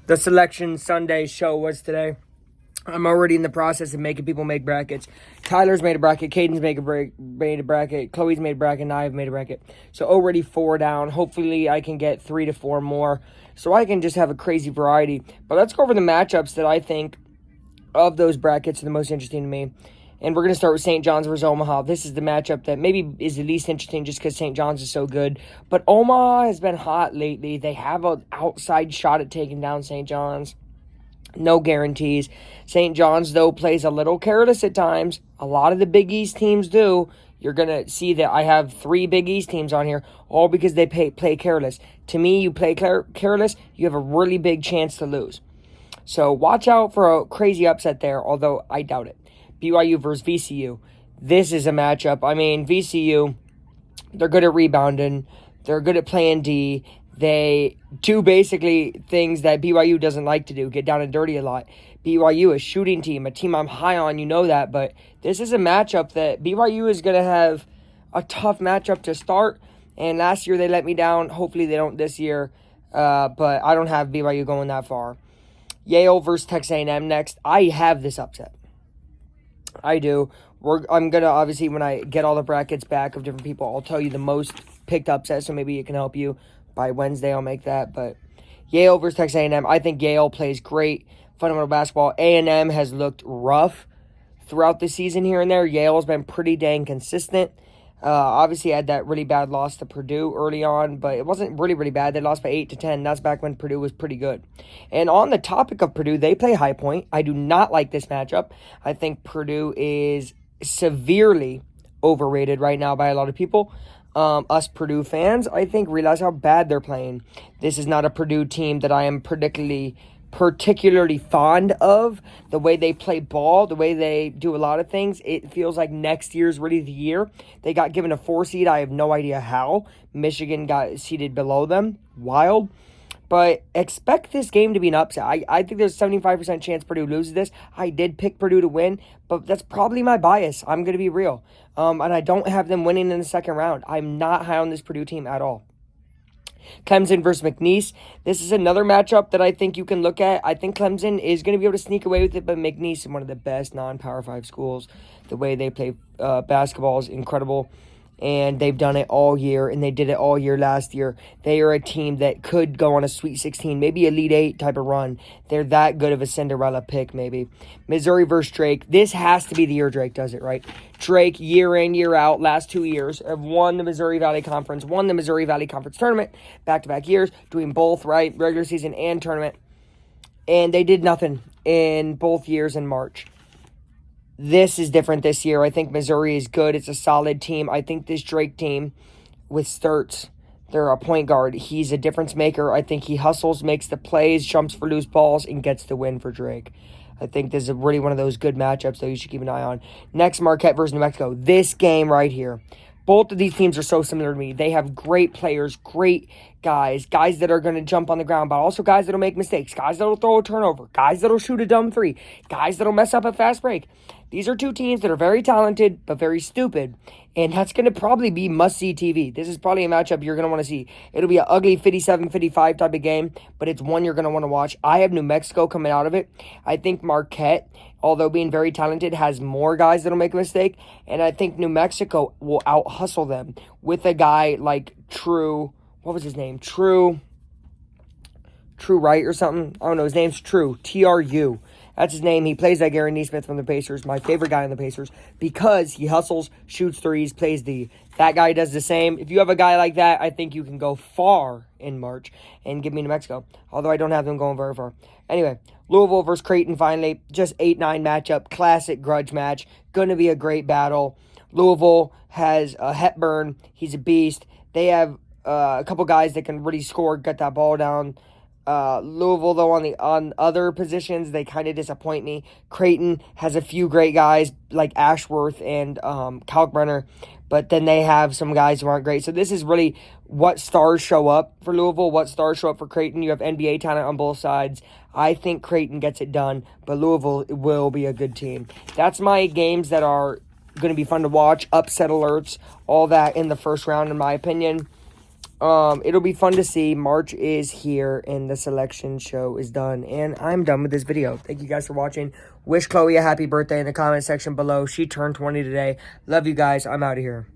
The Selection Sunday show was today. I'm already in the process of making people make brackets. Tyler's made a bracket, Caden's made a bracket, Chloe's made a bracket, and I've made a bracket. So already 4 down. Hopefully I can get 3 to 4 more so I can just have a crazy variety. But let's go over the matchups that I think of those brackets are the most interesting to me. And we're going to start with St. John's versus Omaha. This is the matchup that maybe is the least interesting just because St. John's is so good. But Omaha has been hot lately. They have an outside shot at taking down St. John's. No guarantees. St. John's, though, plays a little careless at times. A lot of the Big East teams do. You're going to see that I have 3 Big East teams on here, all because they play careless. To me, you play careless, you have a really big chance to lose. So watch out for a crazy upset there, although I doubt it. BYU versus VCU. This is a matchup. I mean, VCU, they're good at rebounding. They're good at playing D. They do basically things that BYU doesn't like to do, get down and dirty a lot. BYU, a shooting team, a team I'm high on, you know that. But this is a matchup that BYU is going to have a tough matchup to start. And last year they let me down. Hopefully they don't this year. But I don't have BYU going that far. Yale versus Texas A&M next. I have this upset. I do. I'm going to, obviously, when I get all the brackets back of different people, I'll tell you the most picked upset, so maybe it can help you. By Wednesday, I'll make that. But Yale versus Texas A&M. I think Yale plays great fundamental basketball. A&M has looked rough throughout the season here and there. Yale's been pretty dang consistent. Obviously, had that really bad loss to Purdue early on, but it wasn't really, really bad. They lost by 8-10. That's back when Purdue was pretty good. And on the topic of Purdue, they play High Point. I do not like this matchup. I think Purdue is severely overrated right now by a lot of people. Us Purdue fans, I think, realize how bad they're playing. This is not a Purdue team that I am particularly fond of. The way they play ball, the way they do a lot of things, it feels like next year's really the year. They got given a 4 seed. I have no idea how. Michigan got seeded below them. Wild. But expect this game to be an upset. I think there's a 75% chance Purdue loses this. I did pick Purdue to win, but that's probably my bias. I'm going to be real. And I don't have them winning in the second round. I'm not high on this Purdue team at all. Clemson versus McNeese. This is another matchup that I think you can look at. I think Clemson is going to be able to sneak away with it, but McNeese is one of the best non-Power 5 schools. The way they play basketball is incredible. And they've done it all year, and they did it all year last year. They are a team that could go on a Sweet 16, maybe Elite 8 type of run. They're that good of a Cinderella pick, maybe. Missouri versus Drake. This has to be the year Drake does it, right? Drake, year in, year out, last 2 years, have won the Missouri Valley Conference, won the Missouri Valley Conference tournament, back-to-back years, doing both, right, regular season and tournament. And they did nothing in both years in March. This is different this year. I think Missouri is good. It's a solid team. I think this Drake team with Sturts, they're a point guard. He's a difference maker. I think he hustles, makes the plays, jumps for loose balls, and gets the win for Drake. I think this is really one of those good matchups that you should keep an eye on. Next, Marquette versus New Mexico. This game right here. Both of these teams are so similar to me. They have great players, great guys that are going to jump on the ground, but also guys that will make mistakes, guys that will throw a turnover, guys that will shoot a dumb 3, guys that will mess up a fast break. These are 2 teams that are very talented, but very stupid, and that's going to probably be must-see TV. This is probably a matchup you're going to want to see. It'll be an ugly 57-55 type of game, but it's one you're going to want to watch. I have New Mexico coming out of it. I think Marquette, although being very talented, has more guys that'll make a mistake, and I think New Mexico will out-hustle them with a guy like True. What was his name? True Wright or something? I don't know. His name's True. T-R-U. That's his name. He plays like Aaron Nesmith from the Pacers, my favorite guy on the Pacers, because he hustles, shoots threes, plays D. That guy does the same. If you have a guy like that, I think you can go far in March and give me New Mexico, although I don't have them going very far. Anyway, Louisville versus Creighton finally. Just 8-9 matchup. Classic grudge match. Going to be a great battle. Louisville has Hepburn. He's a beast. They have a couple guys that can really score, get that ball down. Louisville, though, on other positions, they kind of disappoint me. Creighton has a few great guys like Ashworth and Kalkbrenner, but then they have some guys who aren't great. So this is really what stars show up for Louisville, what stars show up for Creighton. You have NBA talent on both sides. I think Creighton gets it done, but Louisville will be a good team. That's my games that are going to be fun to watch, upset alerts, all that in the first round, in my opinion. It'll be fun to see. March is here and the selection show is done. And I'm done with this video. Thank you guys for watching. Wish Chloe a happy birthday in the comment section below. She turned 20 today. Love you guys. I'm out of here.